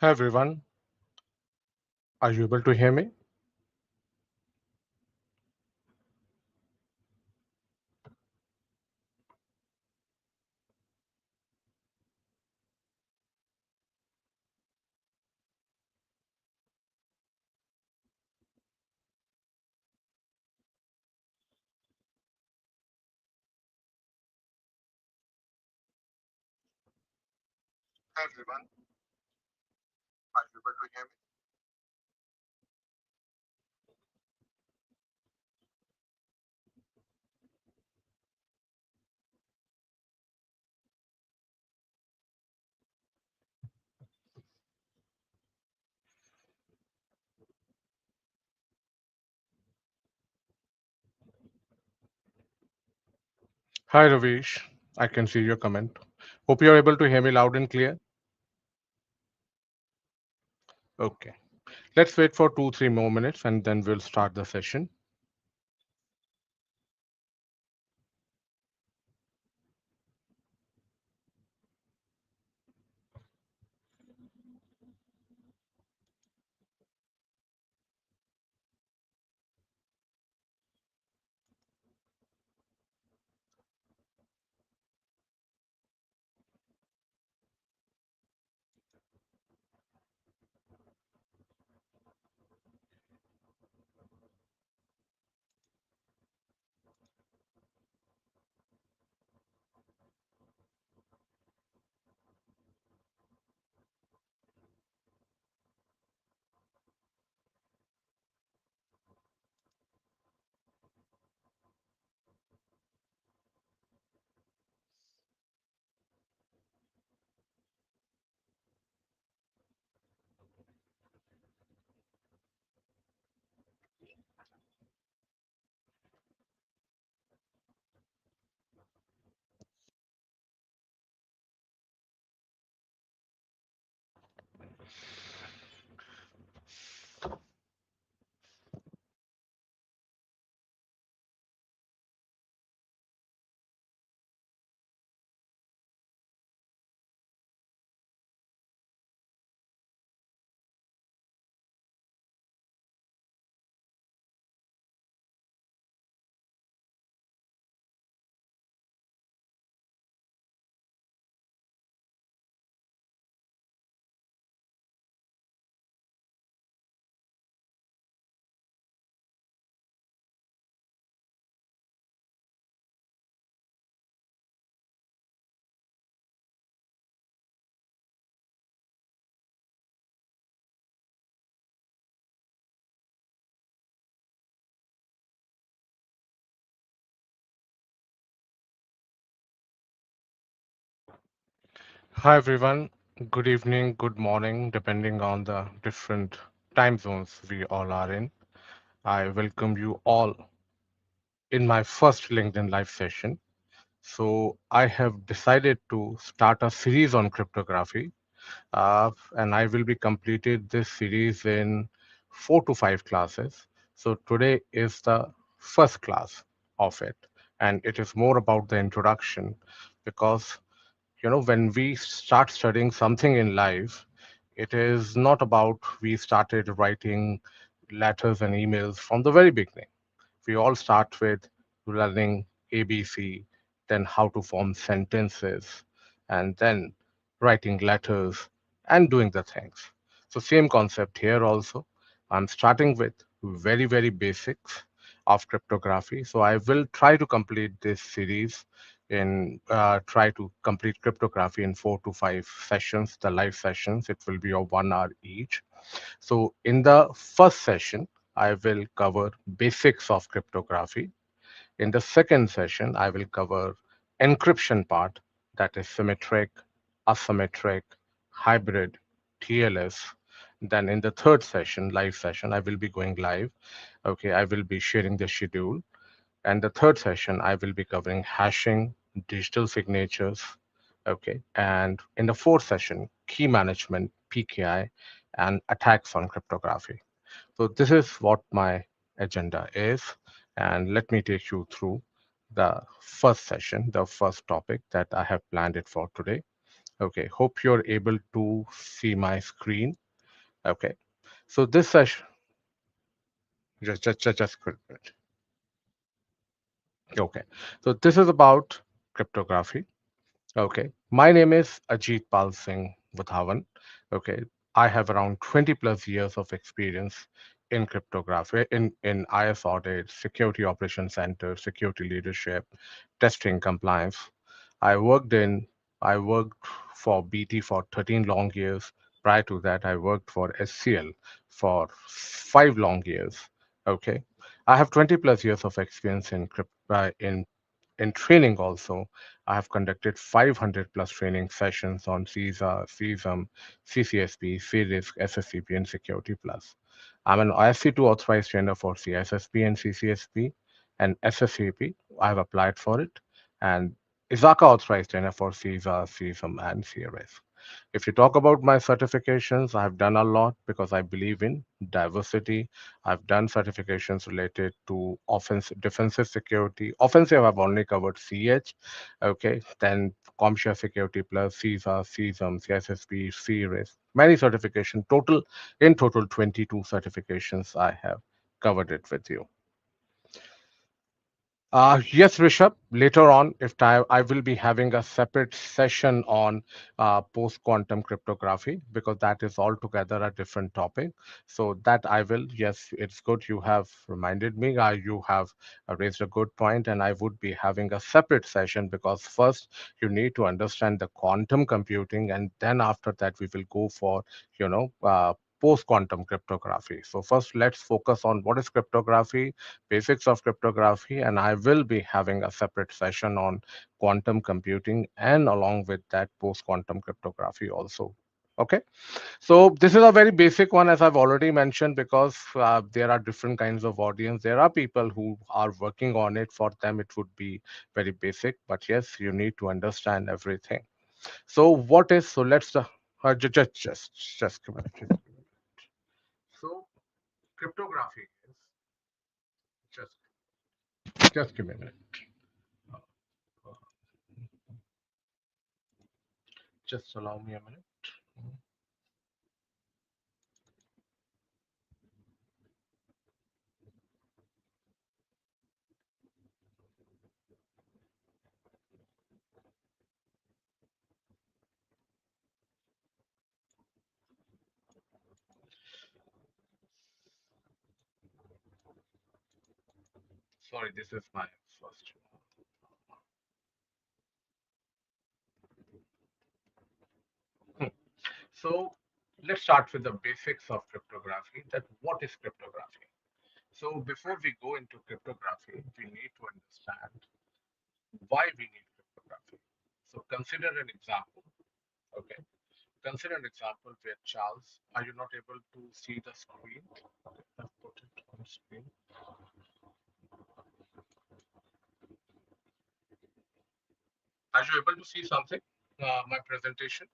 Hi everyone, are you able to hear me? Hi everyone, are you able to hear me? Hi Ravish, I can see your comment. Hope you're able to hear me loud and clear. Okay, let's wait for 2-3 more minutes and then we'll start the session. Hi everyone, good evening, good morning, depending on the different time zones we all are in. I welcome you all in my first LinkedIn live session. So I have decided to start a series on cryptography and I will be completed this series in 4 to 5 classes. So today is the first class of it, and it is more about the introduction because when we start studying something in life, it is not about we started writing letters and emails from the very beginning. We all start with learning ABC, then how to form sentences, and then writing letters and doing the things. So same concept here also. I'm starting with very, very basics of cryptography. So I will try to complete this series try to complete cryptography in 4 to 5 sessions, the live sessions. It will be of 1 hour each. So in the first session, I will cover basics of cryptography. In the second session, I will cover encryption part, that is symmetric, asymmetric, hybrid, TLS. Then in the third session, live session, I will be going live. Okay, I will be sharing the schedule. And the third session, I will be covering hashing, digital signatures. Okay, and in the fourth session, key management, PKI, and attacks on cryptography. So this is what my agenda is. And let me take you through the first session, the first topic that I have planned it for today. Okay, hope you're able to see my screen. Okay, so this session, just quick minute. Okay, so this is about cryptography. Okay, my name is Ajit Pal Singh Buthavan. Okay, I have around 20 plus years of experience in cryptography, in IS audit, security operations center, security leadership, testing, compliance. I worked in I worked for BT for 13 long years. Prior to that, I worked for SCL for 5 long years. Okay, I have 20 plus years of experience in training also. I have conducted 500 plus training sessions on CISA, CISM, CCSP, CRISC, SSCP, and Security Plus. I'm an ISC2 authorized trainer for CISSP and CCSP and SSCP. I have applied for it. And ISACA authorized trainer for CISA, CISM, and CRS. If you talk about my certifications, I've done a lot because I believe in diversity. I've done certifications related to offensive, defensive security. Offensive, I've only covered CH. Okay, then CompShare Security Plus, CISA, CISM, CSSP, CRIS. Many certification. In total, 22 certifications I have covered it with you. Yes, Rishabh. Later on, if time, I will be having a separate session on post-quantum cryptography because that is altogether a different topic. So that I will. Yes, it's good you have reminded me. You have raised a good point, and I would be having a separate session because first you need to understand the quantum computing, and then after that we will go for you know. Post-quantum cryptography. So first, let's focus on what is cryptography, basics of cryptography, and I will be having a separate session on quantum computing and along with that post-quantum cryptography also. Okay, so this is a very basic one, as I've already mentioned, because there are different kinds of audience. There are people who are working on it. For them, it would be very basic, but yes, you need to understand everything. So what is, so let's, just a minute. So cryptography is, just, just a minute. Just allow me a minute. Sorry, this is my first. Hmm. So let's start with the basics of cryptography. That what is cryptography? So before we go into cryptography, we need to understand why we need cryptography. So consider an example. Okay. Consider an example where Charles, are you not able to see the screen? Okay, I've put it on screen. Are you able to see something? My presentation?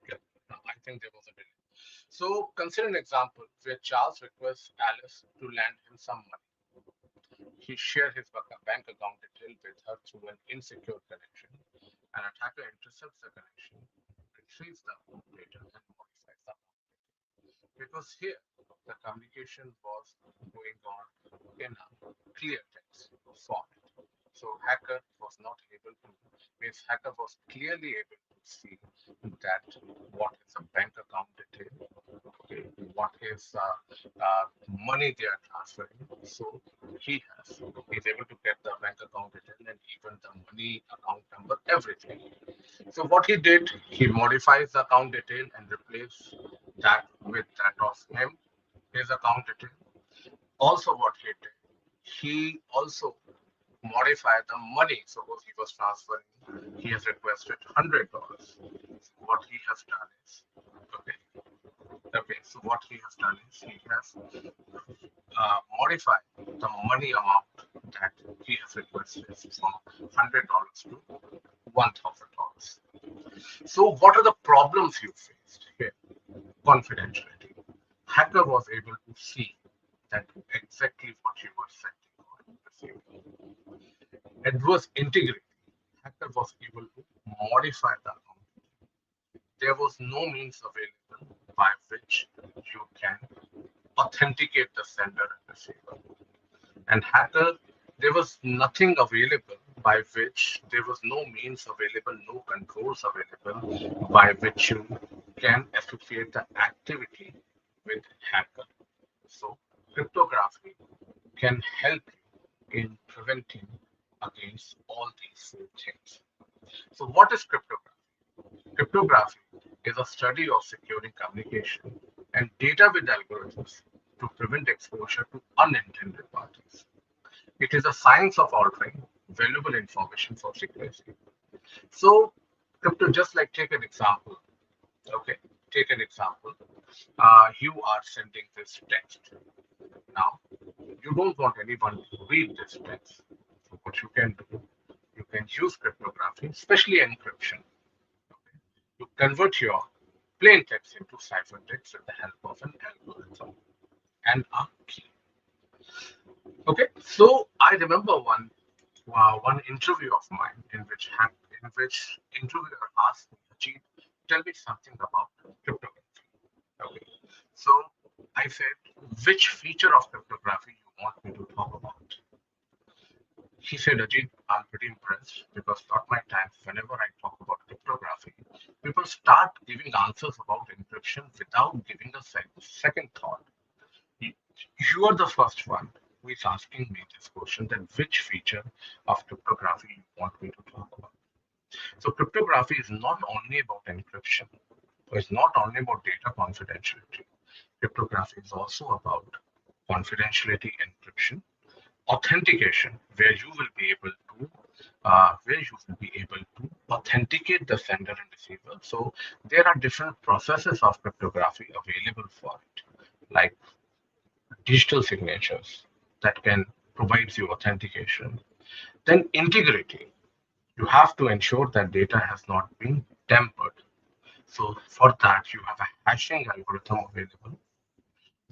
Yeah. No, I think there was a delay. So consider an example where Charles requests Alice to lend him some money. He shares his bank account detail with her through an insecure connection. An attacker intercepts the connection, retrieves the data, and modifies the because here the communication was going on in a clear text format. So hacker was not able to, means hacker was clearly able to see that what is a bank account detail, okay, what is money they are transferring. So he's able to get the bank account detail and even the money account number, everything. So what he did, he modifies the account detail and replace that with that of him, his account detail. Also, what he did, he also modified the money. Suppose he was transferring, he has requested $100. What he has done is, okay, okay. So what he has done is he has modified the money amount that he has requested from $100 to $1,000. So, what are the problems you faced here? Confidentiality. Hacker was able to see that exactly what you were sending or receiving. adverse integrity. Hacker was able to modify the account. There was no means available by which you can authenticate the sender and receiver. And hacker, there was nothing available by which there was no means available, no controls available by which you can associate the activity with hacker. So cryptography can help you in preventing against all these four things. So what is cryptography? Cryptography is a study of securing communication and data with algorithms to prevent exposure to unintended parties. It is a science of altering valuable information for secrecy. So, crypto, just like take an example. Okay, take an example. You are sending this text. Now, you don't want anyone to read this text. So, what you can do, you can use cryptography, especially encryption. Okay, you convert your plain text into ciphertext with the help of an algorithm and a key. Okay, so I remember one interview of mine in which interviewer asked me, Ajit, tell me something about cryptography. Okay, so I said, which feature of cryptography you want me to talk about? He said, Ajit, I'm pretty impressed because throughout my time, whenever I talk about cryptography, people start giving answers about encryption without giving a second thought. You you are the first one who is asking me this question that which feature of cryptography you want me to talk about. So cryptography is not only about encryption, it's not only about data confidentiality. Cryptography is also about confidentiality encryption, authentication, where you will be able to authenticate the sender and receiver. So there are different processes of cryptography available for it, like digital signatures that can provide you authentication. Then integrity. You have to ensure that data has not been tampered. So for that, you have a hashing algorithm available.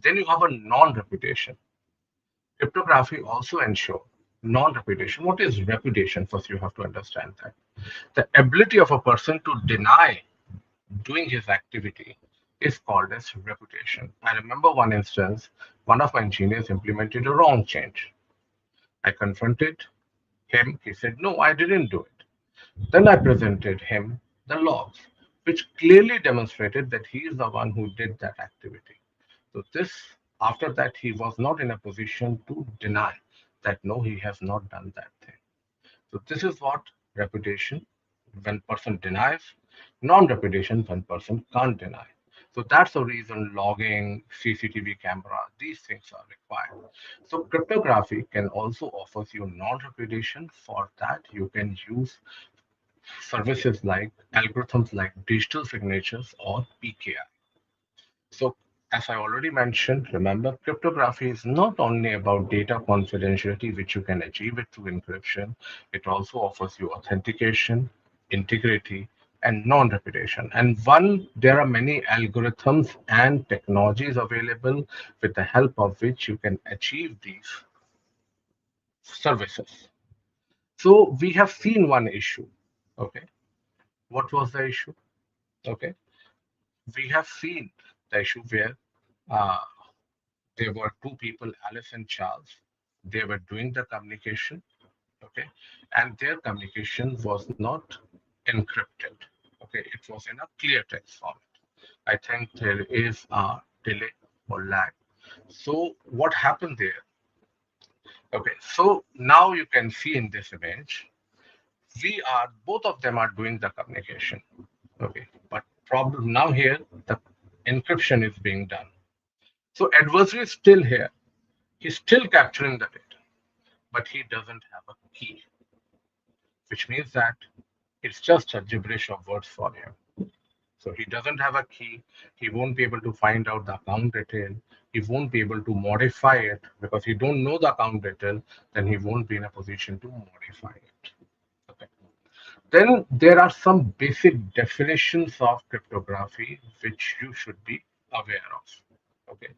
Then you have a non-reputation. Cryptography also ensure non-reputation. What is reputation? First, you have to understand that. The ability of a person to deny doing his activity is called as reputation. I remember one instance, one of my engineers implemented a wrong change. I confronted him. He said, no, I didn't do it. Then I presented him the logs, which clearly demonstrated that he is the one who did that activity. So after that, he was not in a position to deny that no, he has not done that thing. So this is what reputation, when person denies, non-reputation, when person can't deny. So that's the reason logging, CCTV camera, these things are required. So cryptography can also offer you non-reputation. For that, you can use services like algorithms like digital signatures or PKI. So, as I already mentioned, remember, cryptography is not only about data confidentiality, which you can achieve it through encryption, it also offers you authentication, integrity, and non-reputation. And there are many algorithms and technologies available with the help of which you can achieve these services. So, we have seen one issue. Okay. What was the issue? Okay. We have seen the issue where uh, there were two people, Alice and Charles. They were doing the communication, okay, and their communication was not encrypted. Okay, it was in a clear text format. I think there is a delay or lag. So what happened there? Okay, so now you can see in this image, both of them are doing the communication. Okay, but problem now here, the encryption is being done. So adversary is still here. He's still capturing the data, but he doesn't have a key, which means that it's just a gibberish of words for him. So he doesn't have a key. He won't be able to find out the account detail. He won't be able to modify it because he don't know the account detail. Then he won't be in a position to modify it. Okay. Then there are some basic definitions of cryptography which you should be aware of. Okay.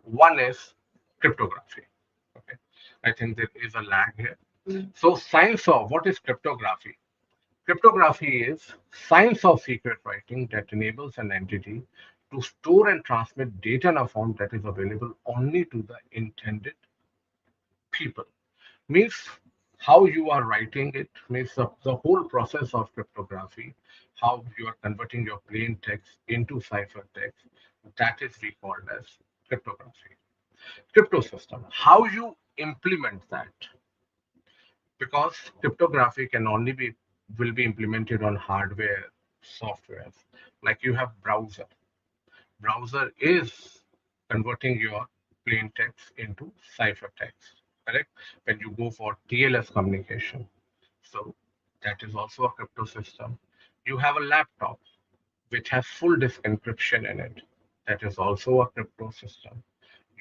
One is cryptography. Okay. I think there is a lag here. So science of what is cryptography? Cryptography is science of secret writing that enables an entity to store and transmit data in a form that is available only to the intended people. Means how you are writing it, means the whole process of cryptography, how you are converting your plain text into ciphertext, that is we called as cryptography. Crypto system, how you implement that, because cryptography can only be will be implemented on hardware softwares. Like you have browser is converting your plain text into ciphertext, correct? When you go for TLS communication, so that is also a crypto system. You have a laptop which has full disk encryption in it, that is also a crypto system.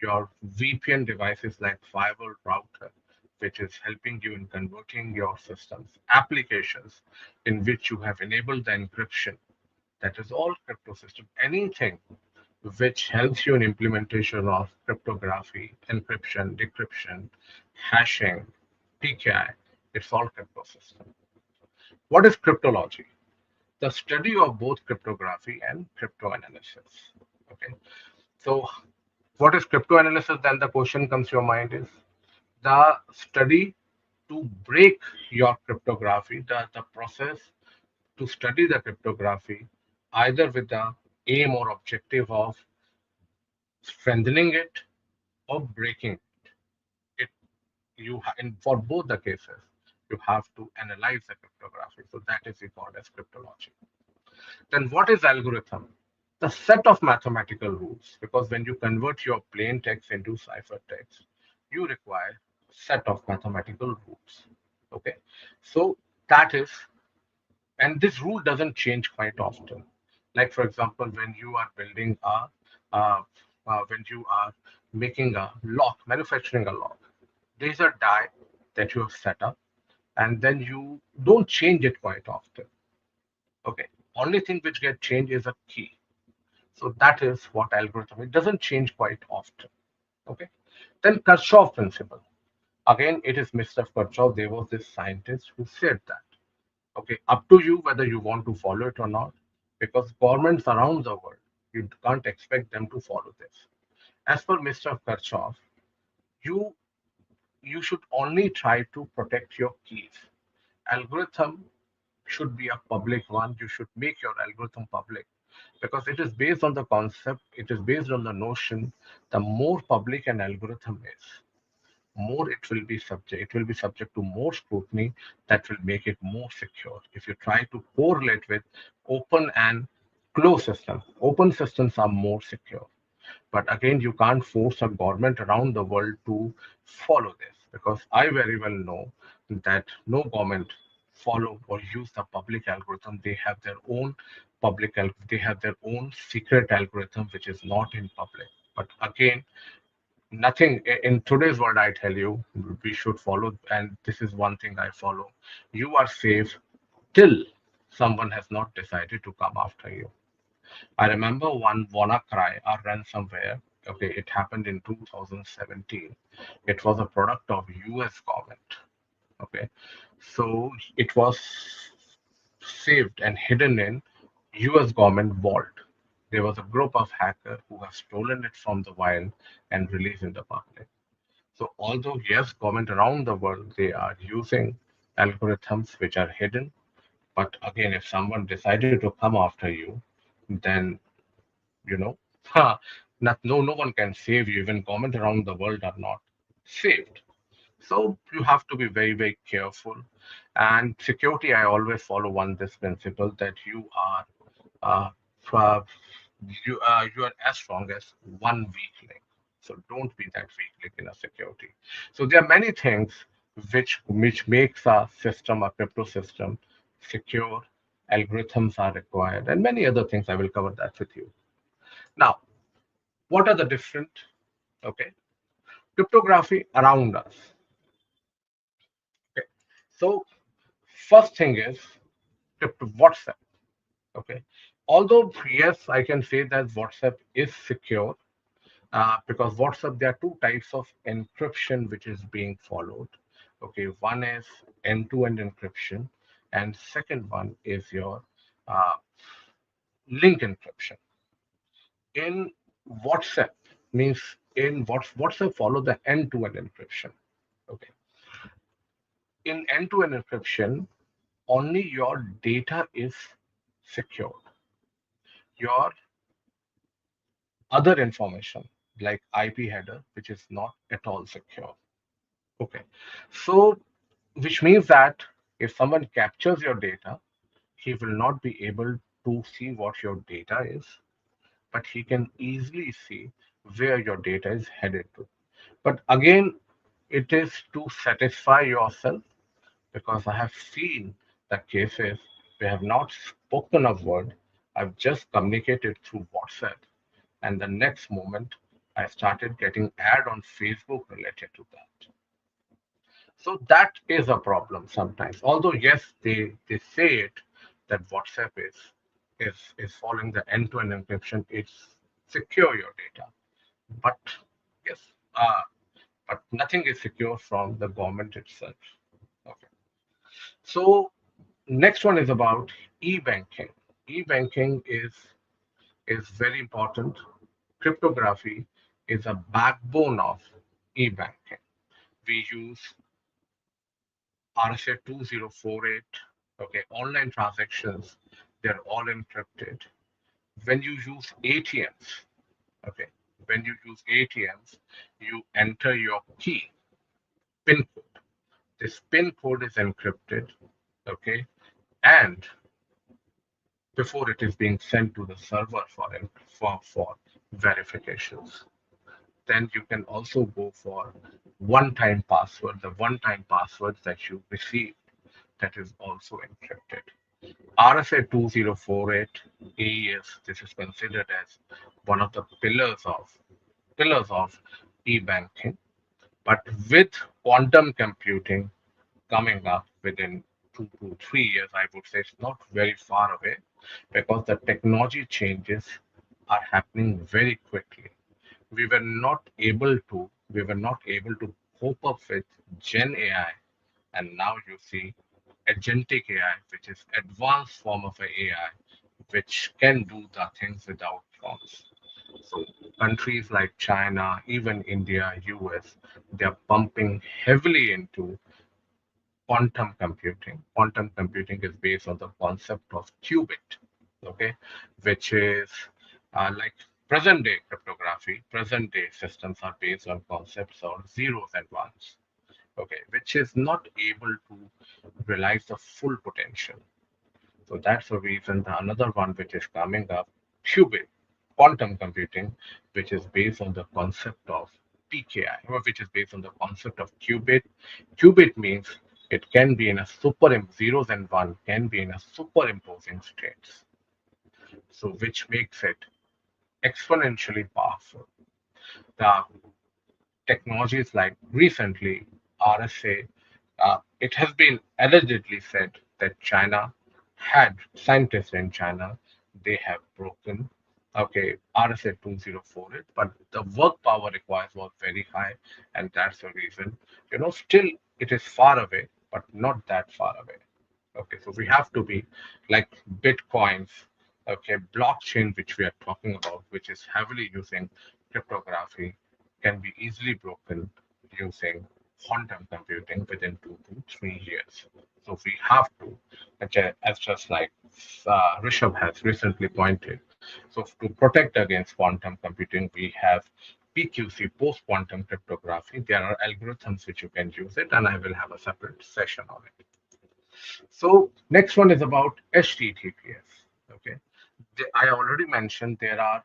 Your VPN devices like firewall router, which is helping you in converting your systems, applications in which you have enabled the encryption, that is all crypto system. Anything which helps you in implementation of cryptography, encryption, decryption, hashing, PKI, it's all crypto system. What is cryptology? The study of both cryptography and crypto analysis. Okay, so what is crypto analysis? Then the question comes to your mind is the study to break your cryptography, the process to study the cryptography, either with the aim or objective of strengthening it or breaking it. And for both the cases, you have to analyze the cryptography. So that is called as cryptology. Then what is algorithm? The set of mathematical rules, because when you convert your plain text into ciphertext, you require set of mathematical rules. Okay, so that is, and this rule doesn't change quite often. Like for example, when you are building uh, when you are making a lock, manufacturing a lock, there is a die that you have set up, and then you don't change it quite often. Okay, only thing which get changed is a key. So that is what algorithm. It doesn't change quite often. Okay. Then Kirchhoff principle. Again, it is Mr. Kirchhoff. There was this scientist who said that. Okay, up to you whether you want to follow it or not, because governments around the world, you can't expect them to follow this. As per Mr. Kirchhoff, you you should only try to protect your keys. Algorithm should be a public one. You should make your algorithm public because it is based on the concept, it is based on the notion, the more public an algorithm is, more it will be subject to more scrutiny that will make it more secure. If you try to correlate with open and closed systems, open systems are more secure. But again, you can't force a government around the world to follow this because I very well know that no government follow or use the public algorithm. They have their own they have their own secret algorithm which is not in public. But again, nothing in today's world, I tell you, we should follow, and this is one thing I follow. You are safe till someone has not decided to come after you. I remember one WannaCry, a ransomware. Okay, it happened in 2017. It was a product of US government. Okay, so it was saved and hidden in US government vault. There was a group of hackers who have stolen it from the wild and released in the public. So although yes, government around the world they are using algorithms which are hidden, but again, if someone decided to come after you, then you know, not no one can save you. Even government around the world are not saved. So you have to be very very careful. And security, I always follow one this principle that you are uh, uh, you are as strong as one weak link. So don't be that weak link in a security. So there are many things which makes a system, a crypto system, secure. Algorithms are required, and many other things. I will cover that with you. Now, what are the different, okay, cryptography around us? Okay, so first thing is WhatsApp. Okay, although yes, I can say that WhatsApp is secure because WhatsApp, there are two types of encryption which is being followed. Okay, one is end-to-end encryption, and second one is your uh, link encryption. In WhatsApp means in WhatsApp follow the end-to-end encryption. Okay, in end-to-end encryption, only your data is secured. Your other information like IP header, which is not at all secure. Okay, so which means that if someone captures your data, he will not be able to see what your data is, but he can easily see where your data is headed to. But again, it is to satisfy yourself because I have seen the cases we have not spoken a word. I've just communicated through WhatsApp, and the next moment I started getting ad on Facebook related to that. So that is a problem sometimes. Although yes, they say it that WhatsApp is following the end-to-end encryption. It's secure your data, but yes, but nothing is secure from the government itself. Okay. So next one is about e-banking. E-banking is very important. Cryptography is a backbone of e-banking. We use RSA 2048. Okay, online transactions, they're all encrypted. When you use ATMs, okay, when you use ATMs, you enter your key, PIN code. This PIN code is encrypted, okay, and before it is being sent to the server for verifications. Then you can also go for one-time password, the one-time password that you receive that is also encrypted. RSA 2048 AES, this is considered as one of the pillars of e-banking. But with quantum computing coming up within 2 to 3 years, I would say it's not very far away because the technology changes are happening very quickly. We were not able to cope up with Gen AI, and now you see agentic AI, which is advanced form of a AI, which can do the things without prompts. So countries like China, even India, US, they're pumping heavily into quantum computing. Quantum computing is based on the concept of qubit, okay, which is like present day cryptography. Present day systems are based on concepts of zeros and ones, okay, which is not able to realize the full potential. So that's the reason the another one which is coming up, qubit, quantum computing, which is based on the concept of PKI, or which is based on the concept of qubit. Qubit means it can be in a zeros and one can be in a superimposing states. So which makes it exponentially powerful. The technologies like recently RSA, it has been allegedly said that China had scientists in China, they have broken, okay, RSA 2048, but the work power required was very high, and that's the reason, still it is far away, but not that far away. Okay, so we have to be like Bitcoins, okay, blockchain, which we are talking about, which is heavily using cryptography, can be easily broken using quantum computing within 2 to 3 years. So we have to, okay, as just like Rishabh has recently pointed. So to protect against quantum computing, we have PQC, post-quantum cryptography. There are algorithms which you can use it, and I will have a separate session on it. So next one is about HTTPS. Okay, I already mentioned there are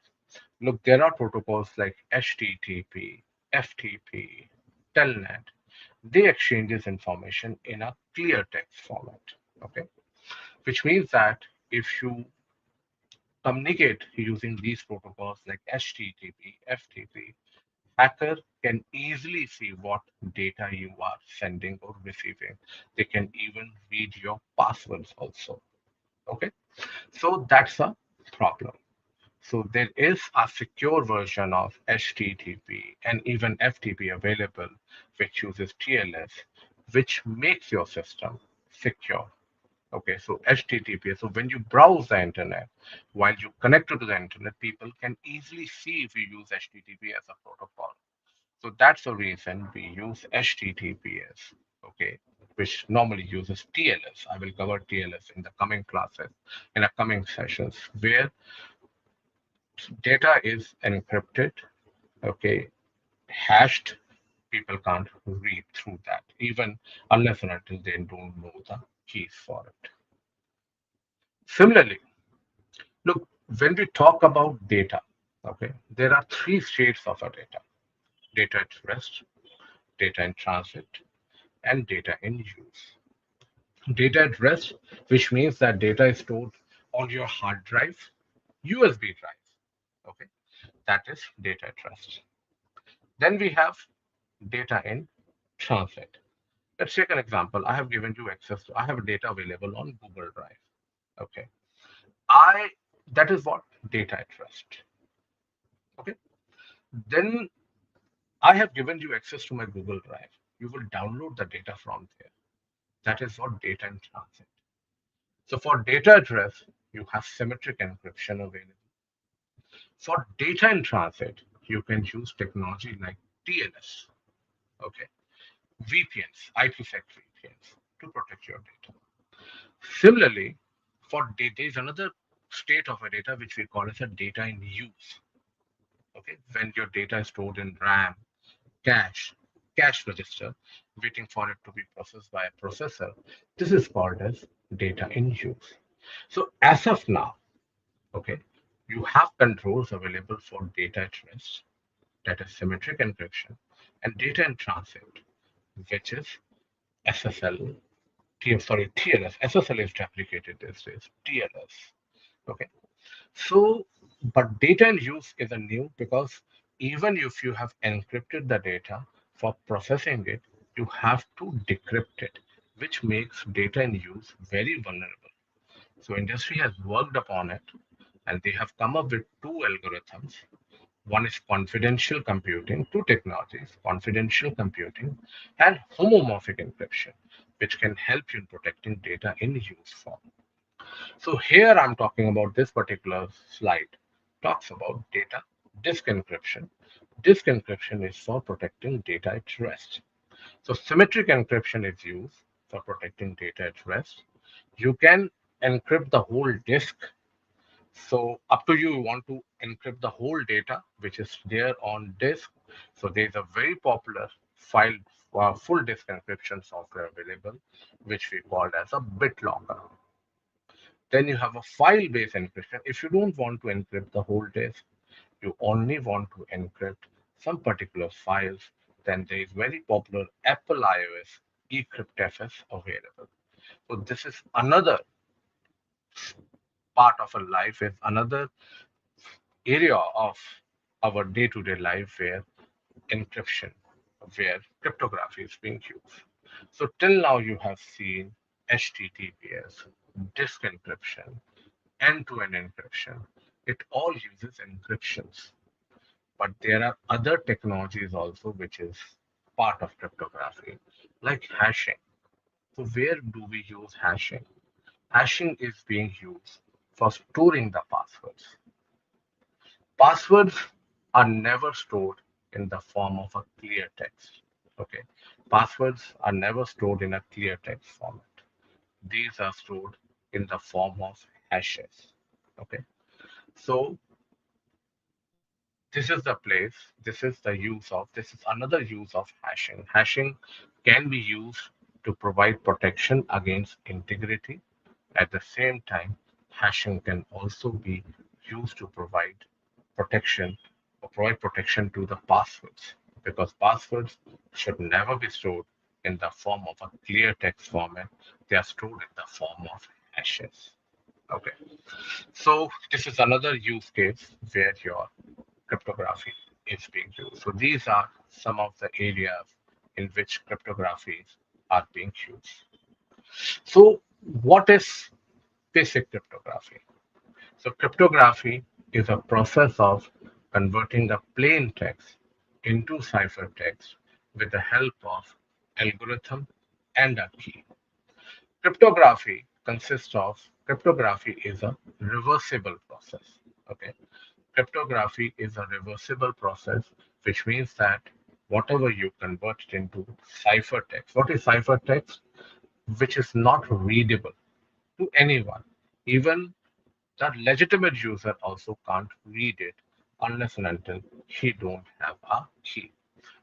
protocols like HTTP, FTP, Telnet. They exchanges information in a clear text format. Okay, which means that if you communicate using these protocols like HTTP, FTP, hacker can easily see what data you are sending or receiving. They can even read your passwords also. Okay, so that's a problem. So there is a secure version of HTTP and even FTP available, which uses TLS, which makes your system secure. Okay, so HTTPS. So when you browse the internet, while you connect to the internet, people can easily see if you use HTTP as a protocol. So that's the reason we use HTTPS, okay, which normally uses TLS. I will cover TLS in the coming classes, in the coming sessions, where data is encrypted, okay, hashed. People can't read through that, even unless and until they don't know the keys for it. Similarly, look, when we talk about data, okay, there are three states of a data: data at rest, data in transit, and data in use. Data at rest, which means that data is stored on your hard drive, USB drive. Okay, that is data at rest. Then we have data in transit. Let's take an example. I have given you access to, I have data available on Google Drive. Okay, I that is what data at rest. Okay, then I have given you access to my Google Drive. You will download the data from there. That is what data in transit. So for data at rest, you have symmetric encryption available. For data in transit, you can use technology like TLS, okay, VPNs, IPsec VPNs to protect your data. Similarly, for data, there is another state of a data which we call as a data in use. Okay, when your data is stored in RAM, cache, cache register, waiting for it to be processed by a processor. This is called as data in use. So as of now, okay, you have controls available for data at rest, that is symmetric encryption, and data in transit, which is SSL, TLS. SSL is deprecated these days, TLS. Okay. So, but data in use is a new because even if you have encrypted the data for processing it, you have to decrypt it, which makes data in use very vulnerable. So industry has worked upon it and they have come up with two algorithms. One is confidential computing, two technologies, confidential computing and homomorphic encryption, which can help you in protecting data in use form. So here I'm talking about this particular slide talks about data disk encryption. Disk encryption is for protecting data at rest. So symmetric encryption is used for protecting data at rest. You can encrypt the whole disk. So up to you, you want to encrypt the whole data which is there on disk. So there is a very popular file full disk encryption software available, which we call as a BitLocker. Then you have a file-based encryption. If you don't want to encrypt the whole disk, you only want to encrypt some particular files, then there is very popular Apple iOS eCryptFS available. So this is another part of our life, is another area of our day-to-day life where encryption, where cryptography is being used. So till now you have seen HTTPS, disk encryption, end-to-end encryption. It all uses encryptions, but there are other technologies also which is part of cryptography, like hashing. So where do we use hashing? Hashing is being used for storing the passwords. Passwords are never stored in the form of a clear text. Okay. Passwords are never stored in a clear text format. These are stored in the form of hashes. Okay. So this is the place, this is another use of hashing. Hashing can be used to provide protection against integrity. At the same time, hashing can also be used to protection provide protection to the passwords, because passwords should never be stored in the form of a clear text format. They are stored in the form of hashes. Okay. So this is another use case where your cryptography is being used. So these are some of the areas in which cryptographies are being used. So what is basic cryptography? So cryptography is a process of converting a plain text into ciphertext with the help of algorithm and a key. Cryptography is a reversible process. Okay. Cryptography is a reversible process, which means that whatever you convert it into ciphertext. What is ciphertext? Which is not readable to anyone. Even the legitimate user also can't read it unless and until he don't have a key.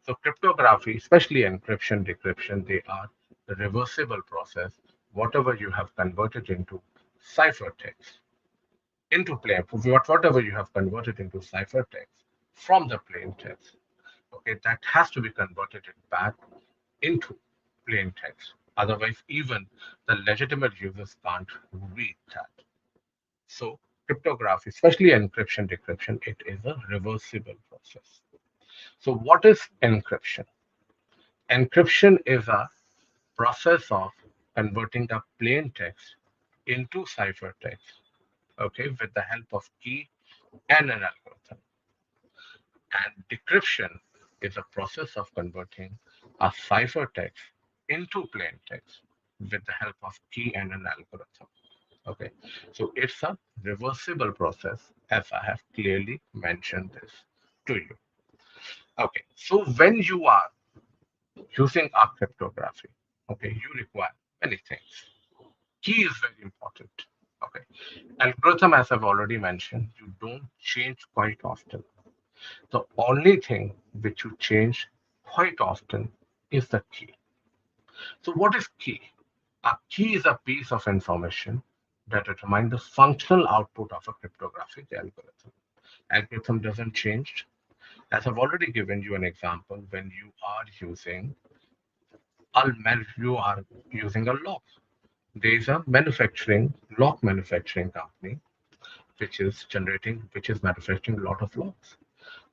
So cryptography, especially encryption, decryption, they are the reversible process. Whatever you have converted into ciphertext, into plain, whatever you have converted into ciphertext from the plain text, okay, that has to be converted it back into plain text. Otherwise, even the legitimate users can't read that. So cryptography, especially encryption, decryption, it is a reversible process. So what is encryption? Encryption is a process of converting a plain text into ciphertext, okay, with the help of key and an algorithm. And decryption is a process of converting a ciphertext into plain text with the help of key and an algorithm. Okay, so it's a reversible process, as I have clearly mentioned this to you. Okay, so when you are using our cryptography, okay, you require many things. Key is very important. Okay, algorithm, as I've already mentioned, you don't change quite often. The only thing which you change quite often is the key. So, what is key? A key is a piece of information that determines the functional output of a cryptographic algorithm. Algorithm doesn't change. As I've already given you an example, when you are using a lock. There is a lock manufacturing company which is manufacturing a lot of locks.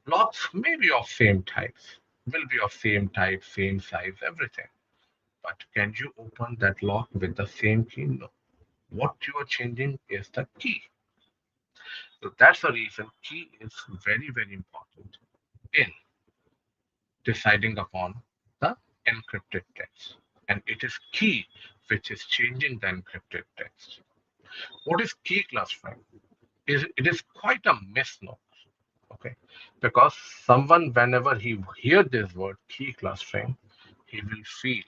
Locks may be of same types, will be of same type, same size, everything. But can you open that lock with the same key? No. What you are changing is the key. So that's the reason key is very, very important in deciding upon the encrypted text. And it is key which is changing the encrypted text. What is key clustering? It is quite a misnomer. Okay, because someone, whenever he hear this word key clustering, he will feel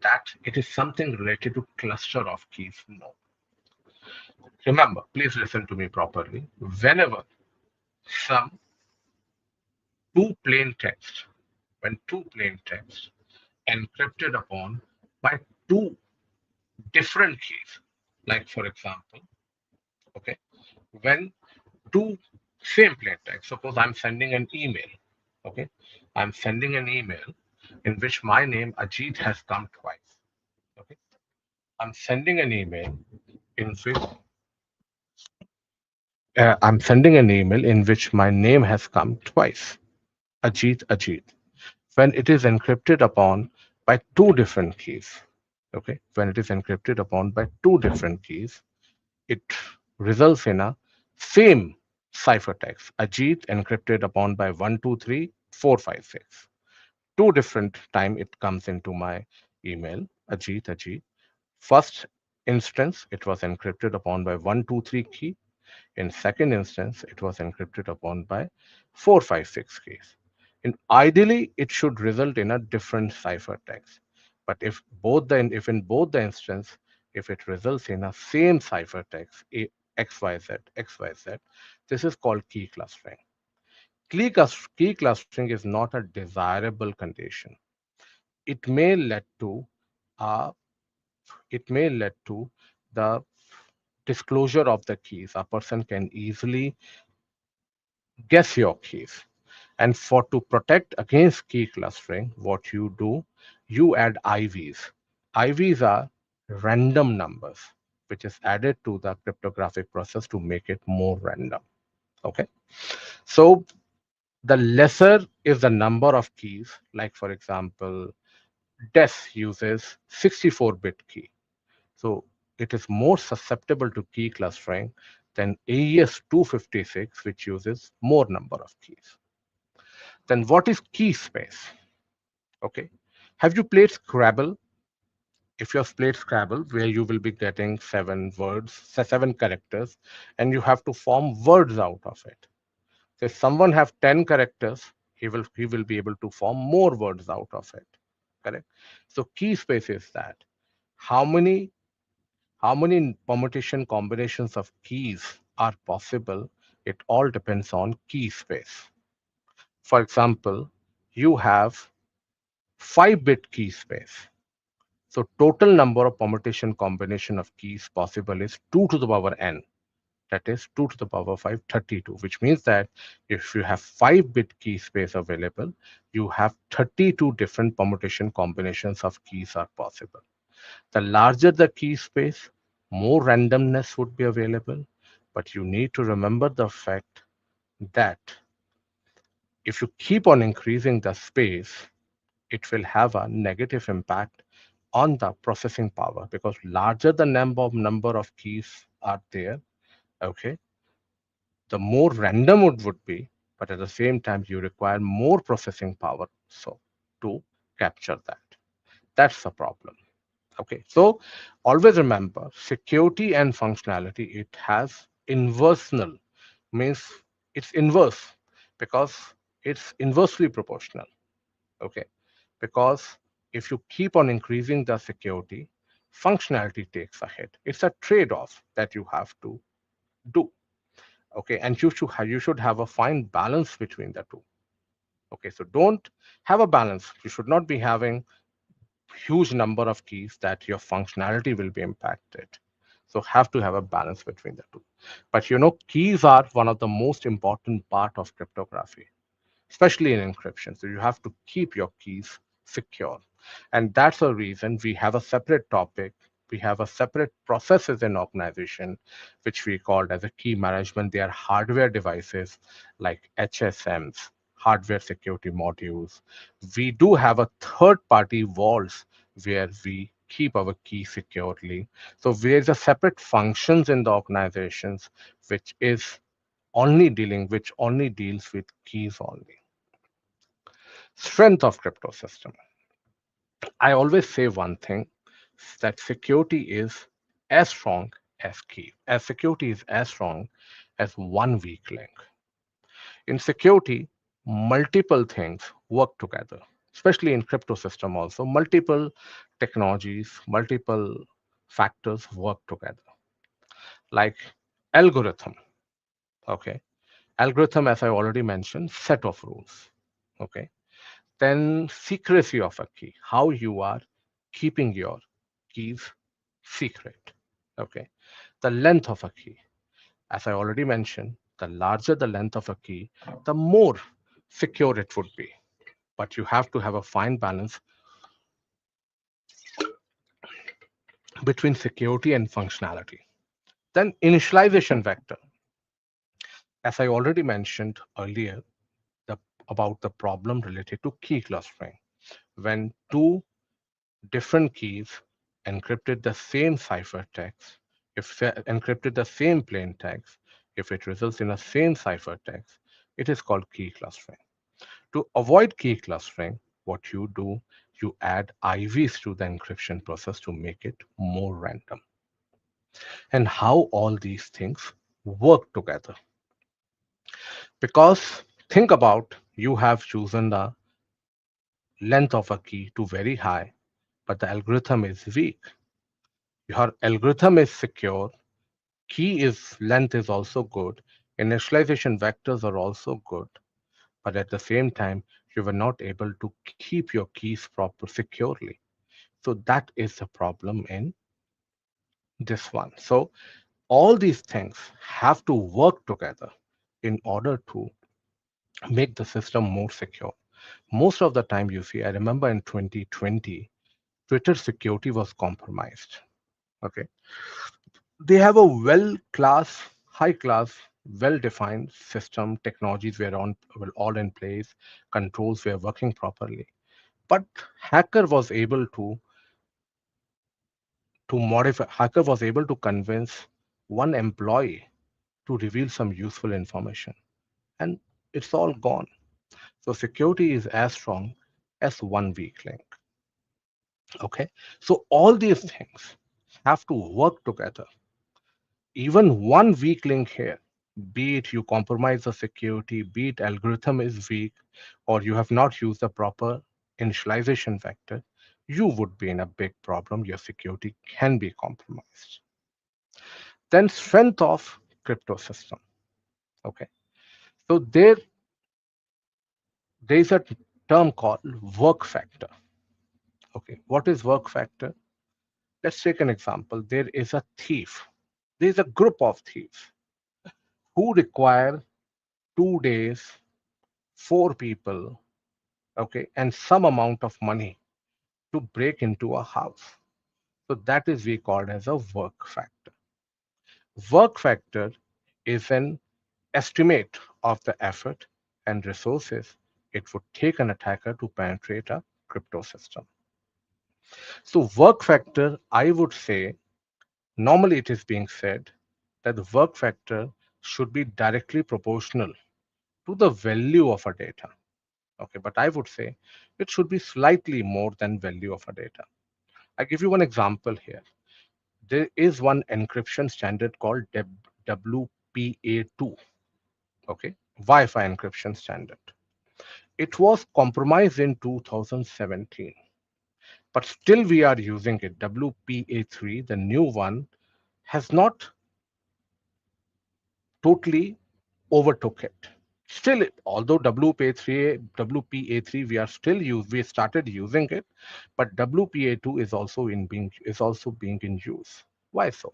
that it is something related to cluster of keys. No. Remember, please listen to me properly. Whenever some two plain text, when two plain text encrypted upon by two different keys, like for example, okay, when two same plain text, suppose I'm sending an email, okay, I'm sending an email in which my name Ajit has come twice, okay, I'm sending an email in which I'm sending an email in which my name has come twice, Ajit. When it is encrypted upon by two different keys, okay, when it is encrypted upon by two different keys, it results in a same ciphertext, Ajit encrypted upon by 123 456. Two different time it comes into my email, Ajit. First instance, it was encrypted upon by 123 key. In second instance, it was encrypted upon by 456 keys. And ideally, it should result in a different ciphertext. But if in both the instance, if it results in a same ciphertext, XYZ, this is called key clustering. Key clustering is not a desirable condition. It may lead to uh, it may lead to the disclosure of the keys. A person can easily guess your keys. And for to protect against key clustering, what you do, you add IVs. IVs are random numbers, which is added to the cryptographic process to make it more random. Okay. So the lesser is the number of keys, like for example, DES uses 64-bit key. So it is more susceptible to key clustering than AES 256, which uses more number of keys. Then what is key space? Okay. Have you played Scrabble? If you're played Scrabble, where you will be getting seven words, seven characters, and you have to form words out of it. So if someone have 10 characters, he will be able to form more words out of it. Correct. So key space is that how many permutation combinations of keys are possible. It all depends on key space. For example, you have 5-bit key space. So total number of permutation combination of keys possible is 2 to the power n. That is 2 to the power 5, 32, which means that if you have 5-bit key space available, you have 32 different permutation combinations of keys are possible. The larger the key space, more randomness would be available. But you need to remember the fact that if you keep on increasing the space, it will have a negative impact on the processing power, because larger the number of keys are there, okay, the more random it would be, but at the same time you require more processing power so to capture that. That's the problem. Okay, so always remember security and functionality, it has inversal, means it's inverse, because it's inversely proportional. Okay, because if you keep on increasing the security, functionality takes a hit. It's a trade-off that you have to do. Okay, and you should have a fine balance between the two. Okay, so don't have a balance. You should not be having huge number of keys that your functionality will be impacted. So have to have a balance between the two. But keys are one of the most important part of cryptography, especially in encryption. So you have to keep your keys secure. And that's the reason we have a separate topic. We have a separate processes in organization, which we called as a key management. They are hardware devices like HSMs, hardware security modules. We do have a third party vaults where we keep our key securely. So there's a separate functions in the organizations which only deals with keys only. Strength of crypto system. I always say one thing, that security is as strong as key. As security is as strong as one weak link. In security, multiple things work together, especially in crypto system also. Multiple technologies, multiple factors work together. Like algorithm. Okay. Algorithm, as I already mentioned, set of rules. Okay. Then secrecy of a key, how you are keeping your keys secret. Okay. The length of a key, as I already mentioned, the larger the length of a key, the more secure it would be. But you have to have a fine balance between security and functionality. Then initialization vector, as I already mentioned earlier, the, about the problem related to key clustering. When two different keys encrypted the same ciphertext, if they encrypted the same plain text, if it results in a same ciphertext, it is called key clustering. To avoid key clustering, what you do, you add IVs to the encryption process to make it more random. And how all these things work together. Because think about, you have chosen the length of a key to very high, but the algorithm is weak. Your algorithm is secure, key is length is also good, initialization vectors are also good, but at the same time, you were not able to keep your keys proper securely. So that is the problem in this one. So all these things have to work together in order to make the system more secure. Most of the time, you see, I remember in 2020, Twitter security was compromised. Okay, they have a high class, well defined system. Technologies were all in place, controls were working properly. But hacker was able to convince one employee to reveal some useful information, and it's all gone. So security is as strong as one weak link. Okay, so all these things have to work together. Even one weak link here, be it you compromise the security, be it algorithm is weak, or you have not used the proper initialization vector, you would be in a big problem. Your security can be compromised. Then strength of crypto system. Okay, so there's a term called work factor. Okay, what is work factor? Let's take an example. There is a thief. There's a group of thieves who require 2 days, four people, okay, and some amount of money to break into a house. So that is we called as a work factor. Work factor is an estimate of the effort and resources it would take an attacker to penetrate a crypto system. So work factor, I would say, normally it is being said that the work factor should be directly proportional to the value of a data. Okay, but I would say it should be slightly more than value of a data. I give you one example here. There is one encryption standard called WPA2, okay, Wi-Fi encryption standard. It was compromised in 2017, but still we are using it. WPA3, the new one, has not totally overtook it. Still, although WPA3, we are still we started using it, but WPA2 is also being in use. Why so?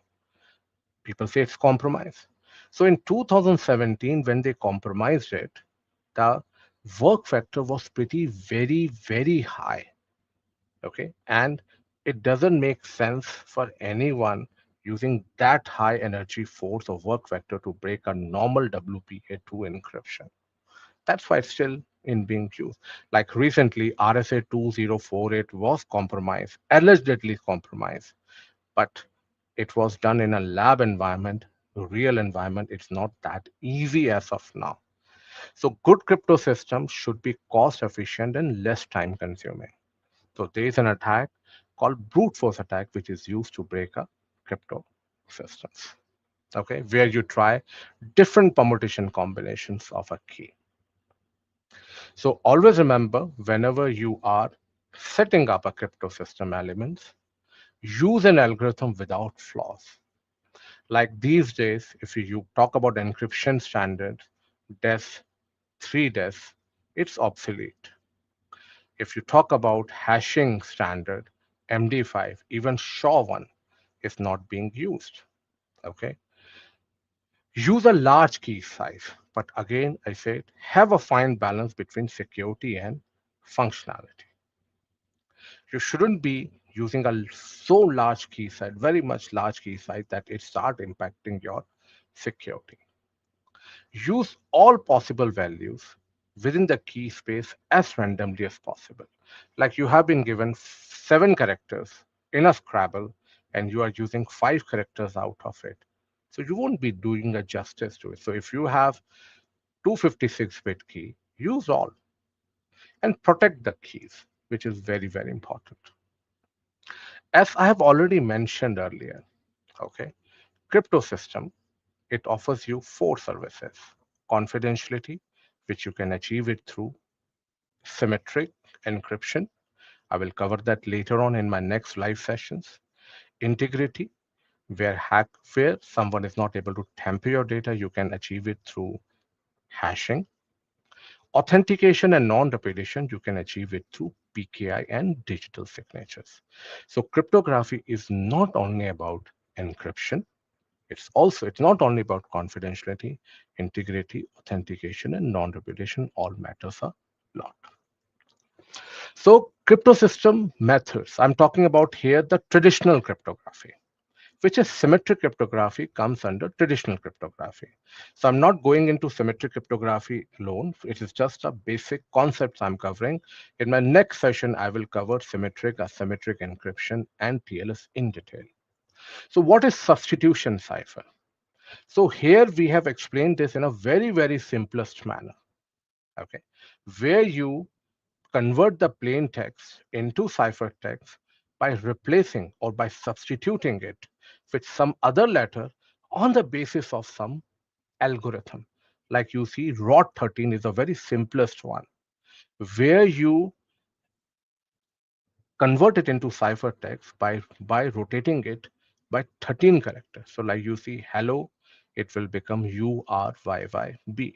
People say it's compromise. So in 2017, when they compromised it, the work factor was pretty very, very high. Okay. And it doesn't make sense for anyone using that high energy force or work factor to break a normal WPA2 encryption. That's why it's still in being used. Like recently, RSA 2048 was compromised, allegedly compromised, but it was done in a lab environment, real environment. It's not that easy as of now. So good crypto systems should be cost efficient and less time consuming. So there is an attack called brute force attack, which is used to break a crypto systems. Okay, where you try different permutation combinations of a key. So always remember, whenever you are setting up a crypto system elements, use an algorithm without flaws. Like these days, if you talk about encryption standards, DES, 3DES, it's obsolete. If you talk about hashing standard, MD5, even SHA-1 is not being used. Okay. Use a large key size, but again, I said, have a fine balance between security and functionality. You shouldn't be using a so large key size, very much large key size that it start impacting your security. Use all possible values within the key space as randomly as possible. Like you have been given 7 characters in a Scrabble and you are using 5 characters out of it. So you won't be doing a justice to it. So if you have 256-bit key, use all and protect the keys, which is very, very important. As I have already mentioned earlier, okay, crypto system, it offers you 4 services. Confidentiality, which you can achieve it through symmetric encryption. I will cover that later on in my next live sessions. Integrity, where someone is not able to tamper your data, you can achieve it through hashing. Authentication and non-repetition, you can achieve it through PKI and digital signatures. So cryptography is not only about encryption, it's not only about confidentiality, integrity, authentication, and non-repetition all matters a lot. So crypto system methods, I'm talking about here the traditional cryptography, which is symmetric cryptography comes under traditional cryptography. So I'm not going into symmetric cryptography alone. It is just a basic concepts I'm covering. In my next session, I will cover symmetric, asymmetric encryption, and TLS in detail. So what is substitution cipher? So here we have explained this in a very, very simplest manner, okay, where you convert the plain text into ciphertext by replacing or by substituting it with some other letter on the basis of some algorithm. Like you see, ROT 13 is the very simplest one, where you convert it into ciphertext by rotating it by 13 characters. So like you see hello, it will become URYYB.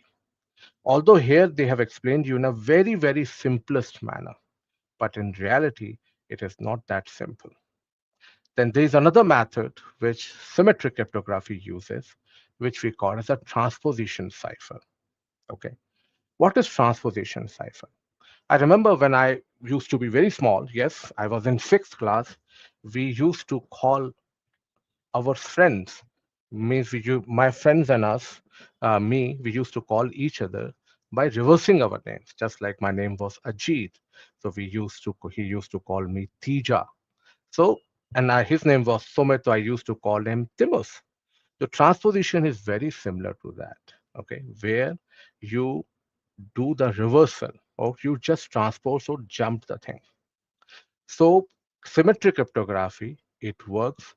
Although here they have explained you in a very simplest manner, but in reality, it is not that simple. Then there is another method which symmetric cryptography uses, which we call as a transposition cipher. Okay. What is transposition cipher? I remember when I used to be very small, yes, I was in sixth class, we used to call our friends, my friends and us, we used to call each other by reversing our names, just like my name was Ajit. So he used to call me Tija. So, and his name was Sumit, so I used to call him Timus. The transposition is very similar to that, okay, where you do the reversal or you just transpose or jump the thing. So symmetric cryptography, it works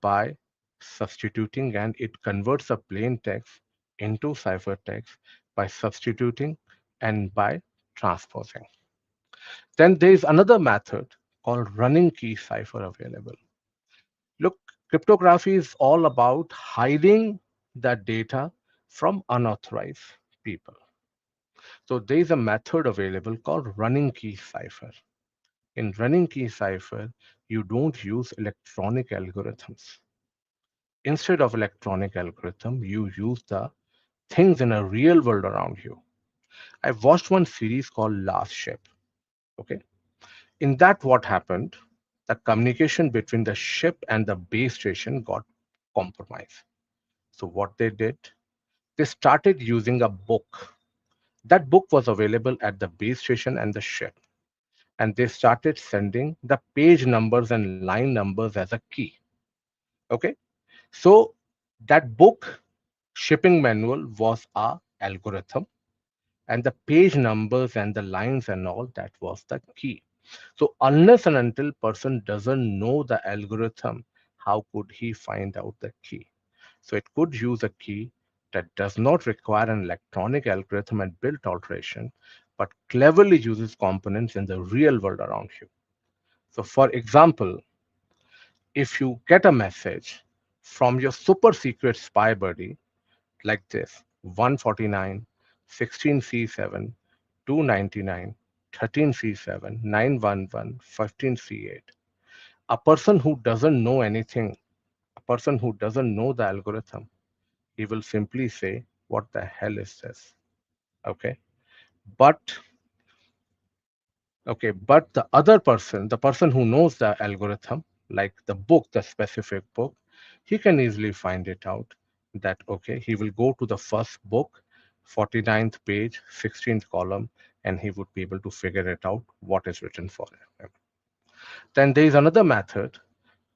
by substituting and it converts a plain text into ciphertext by substituting and by transposing. Then there is another method called running key cipher available. Look, cryptography is all about hiding the data from unauthorized people. So there is a method available called running key cipher. In running key cipher, you don't use electronic algorithms. Instead of electronic algorithm, you use the things in a real world around you. I watched one series called Last Ship. Okay. In that, what happened? The communication between the ship and the base station got compromised. So what they did, they started using a book. That book was available at the base station and the ship. And they started sending the page numbers and line numbers as a key. Okay. So that book shipping manual was a algorithm, and the page numbers and the lines and all that was the key. So unless and until person doesn't know the algorithm, how could he find out the key? So it could use a key that does not require an electronic algorithm and built alteration, but cleverly uses components in the real world around you. So for example, if you get a message from your super secret spy buddy like this 149, 16C7, 299, 13C7, 911, 15C8, a person who doesn't know anything, a person who doesn't know the algorithm, he will simply say, what the hell is this? Okay. But okay, but the other person, the person who knows the algorithm, like the book, the specific book, he can easily find it out that, okay, he will go to the first book, 49th page, 16th column, and he would be able to figure it out what is written for him. Then there is another method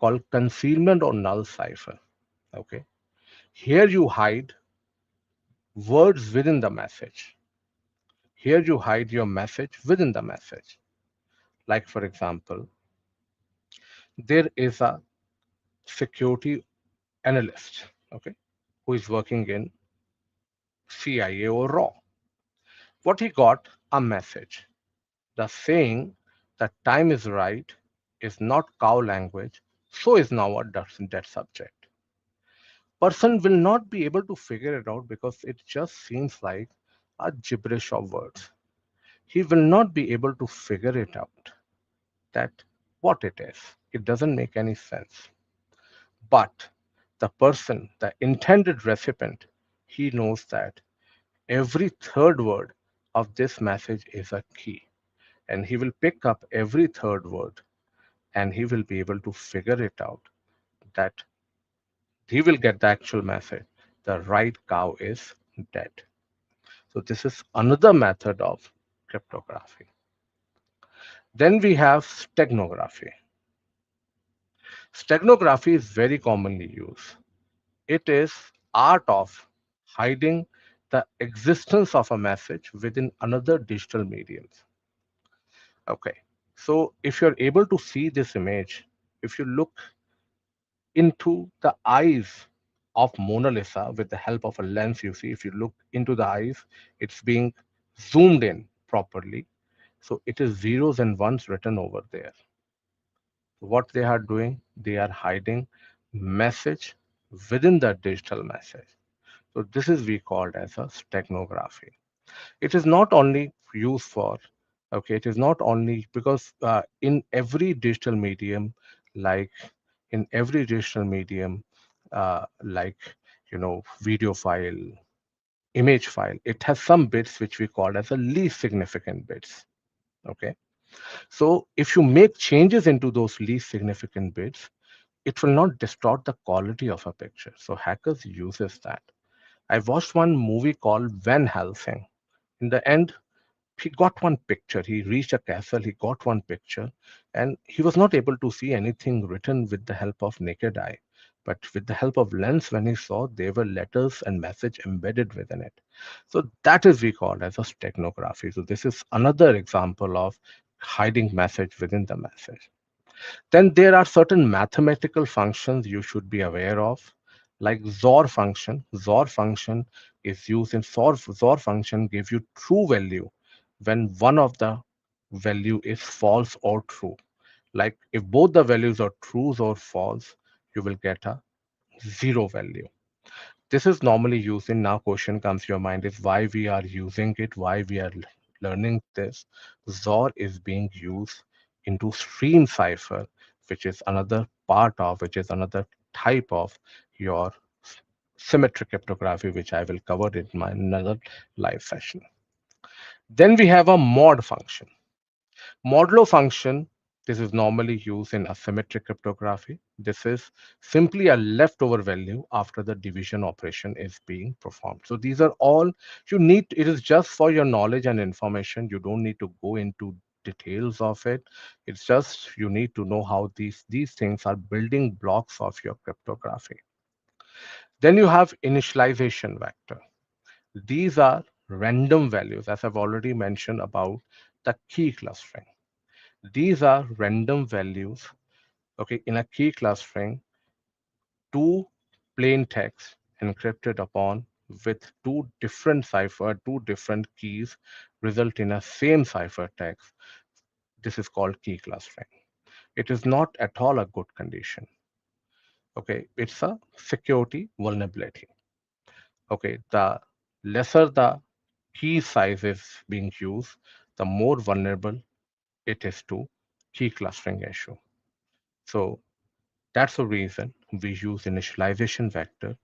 called concealment or null cipher. Okay. Here you hide words within the message. Here you hide your message within the message. Like, for example, there is a security analyst, okay, who is working in CIA or RAW. What he got? A message. The saying that time is right is not cow language, so is now a dead subject. Person will not be able to figure it out because it just seems like a gibberish of words. He will not be able to figure it out that what it is. It doesn't make any sense. But the person, the intended recipient, he knows that every third word of this message is a key. And he will pick up every third word and he will be able to figure it out that he will get the actual message. The right cow is dead. So this is another method of cryptography. Then we have steganography. Steganography is very commonly used. It is art of hiding the existence of a message within another digital medium. Okay, so if you're able to see this image, if you look into the eyes of Mona Lisa with the help of a lens, you see, if you look into the eyes, it's being zoomed in properly. So it is zeros and ones written over there. What they are doing, they are hiding message within the digital message. So this is we called as a steganography. It is not only used for, okay, it is not only because in every digital medium, like in every digital medium, like, video file, image file, it has some bits which we call as the least significant bits. Okay. So if you make changes into those least significant bits, it will not distort the quality of a picture. So hackers uses that. I watched one movie called Van Helsing. In the end, he got one picture. He reached a castle, he got one picture, and he was not able to see anything written with the help of naked eye. But with the help of lens, when he saw, there were letters and message embedded within it. So that is we call as a steganography. So this is another example of hiding message within the message. Then there are certain mathematical functions you should be aware of, like XOR function. XOR function is used in XOR function gives you true value when one of the value is false or true. Like if both the values are true or false, you will get a zero value. This is normally used in, now question comes to your mind is why we are using it, why we are learning this. XOR is being used into stream cipher, which is another part of, which is another type of your symmetric cryptography, which I will cover in my another live session. Then we have a mod function. Modulo function, this is normally used in asymmetric cryptography. This is simply a leftover value after the division operation is being performed. So these are all you need. It is just for your knowledge and information. You don't need to go into details of it. It's just you need to know how these things are building blocks of your cryptography. Then you have initialization vector. These are random values, as I've already mentioned about the key clustering. These are random values, okay, in a key clustering, two plain text encrypted upon with two different cipher, two different keys result in a same cipher text. This is called key clustering. It is not at all a good condition. Okay, it's a security vulnerability. Okay, the lesser the key size is being used, the more vulnerable it is to key clustering issue. So that's the reason we use initialization vector,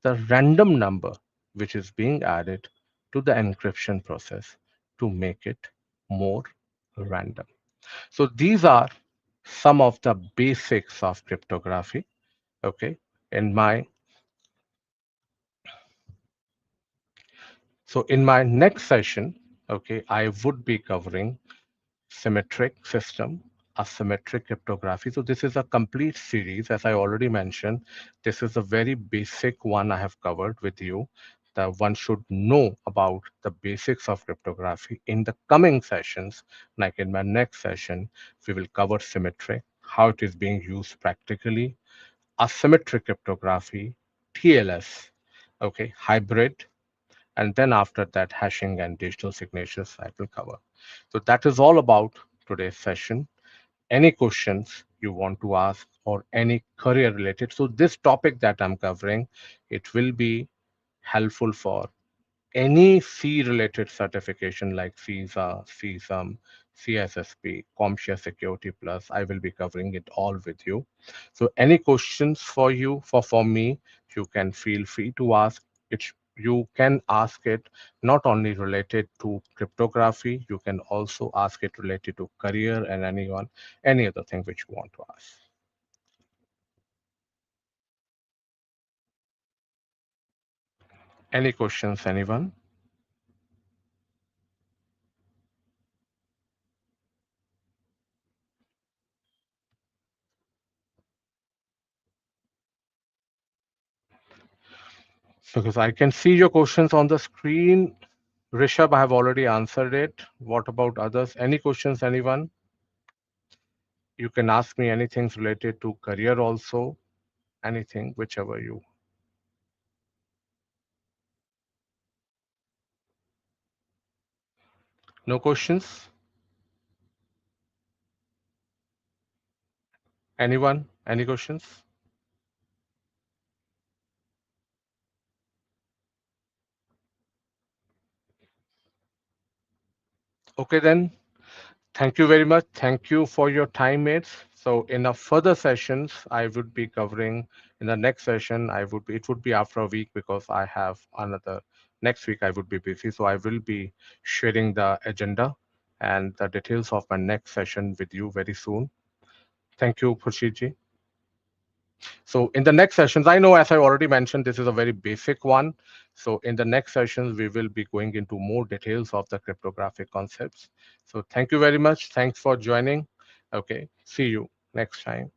the random number which is being added to the encryption process to make it more random. So these are some of the basics of cryptography. Okay. In my in my next session, okay, I would be covering symmetric system, asymmetric cryptography. So this is a complete series, as I already mentioned. This is a very basic one I have covered with you. That one should know about the basics of cryptography. In the coming sessions, like in my next session, we will cover symmetric, how it is being used practically, asymmetric cryptography, TLS, okay, hybrid, and then after that, hashing and digital signatures I will cover. So that is all about today's session. Any questions you want to ask or any career related. So this topic that I'm covering, it will be helpful for any C related certification like CISA, CSAM, CSSP, CompTIA Security Plus. I will be covering it all with you. So any questions for you, for me, you can feel free to ask it. You can ask it not only related to cryptography, you can also ask it related to career and any other thing which you want to ask. Any questions, anyone? Because I can see your questions on the screen. Rishabh, I have already answered it. What about others? Any questions, anyone? You can ask me anything related to career also, anything, whichever you. No questions? Anyone? Any questions? Okay, then. Thank you very much. Thank you for your time, mates. So in a further sessions, I would be covering in the next session, it would be after a week because I have another next week I would be busy. So I will be sharing the agenda and the details of my next session with you very soon. Thank you, Khurshid. So in the next sessions, I know as I already mentioned, this is a very basic one. So in the next sessions, we will be going into more details of the cryptographic concepts. So thank you very much. Thanks for joining. Okay, see you next time.